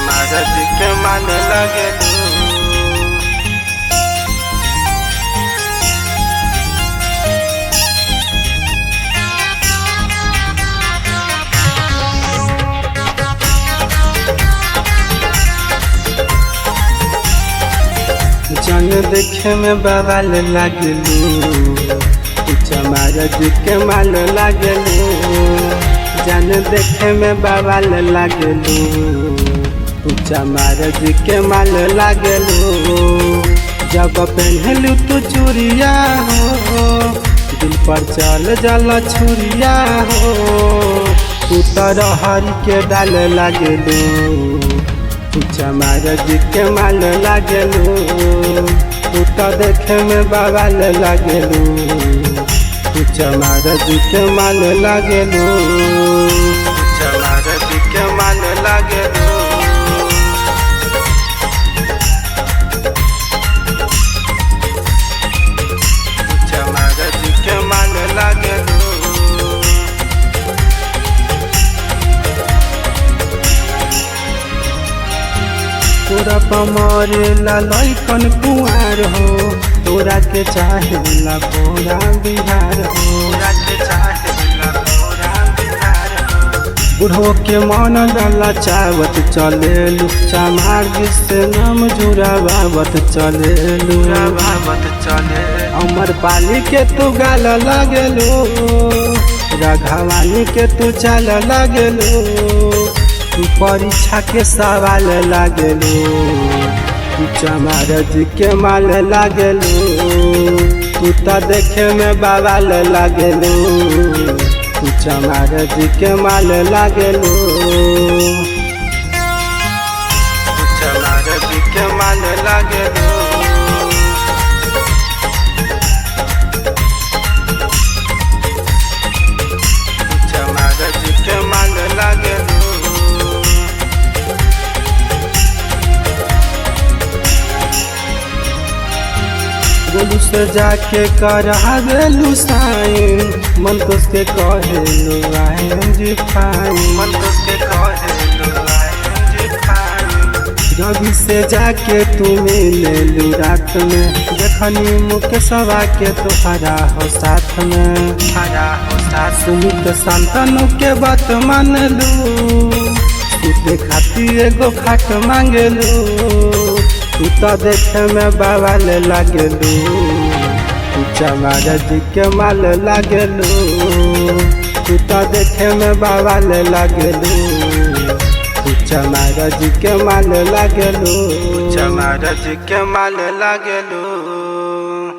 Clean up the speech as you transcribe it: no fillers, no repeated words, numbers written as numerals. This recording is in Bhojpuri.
महाराज के मान लागेलू। जन देखे में बवाल लागलू, महाराज के मान लागलू। जन देखे में बवाल लागलू, महाराज के मान लागलू। जब पहनलू तू चूड़िया हो, दिल पर चल जल छुरिया हो। तू तो हर के डाल लागलू, महाराज के माल लागलू। तू तो देखे में बवाल लागलू, महाराज के माल लागलू। महाराज के माल लागलू। महाराज के माल लागलू। तोरा पमरे लइकन कुआर हो, तोरा के चाहे ला पूरा बिहार हो। तोरा के चाहे ला पूरा बिहार हो। बुढ़ो के मन डाला चावत चलेलू, चमार से नाम जुड़ावत चलेलू। अमर पाली के तू गाल लागलू, राघवानी के तू चाल लागलू। तू परीक्षा के सवाल लागलू, महाराज के माल लागलू। तू तो देखे में बवाल लागलू, महाराज के माल लागलू। महाराज के माल लागलू। महाराज के माल लागलू। गोलू से जाके करावेलू साइन, मन तो के कहेलू आयन जी फाइन। मन तो के कहेलू आयन जी फाइन। रवि से जाके तू मिलेलू रात में, देखनी मुकेशवा के तोहरा हो साथ में। सुमित शांतनु के बात मानलू, तू खातिर एगो खाट मांगलू। तू तो देखे में बवाल लागलू, महाराज के माल लागलू। तू तो देखे में बवाल लागलू, महाराज के माल लागलू। महाराज के माल लागलू।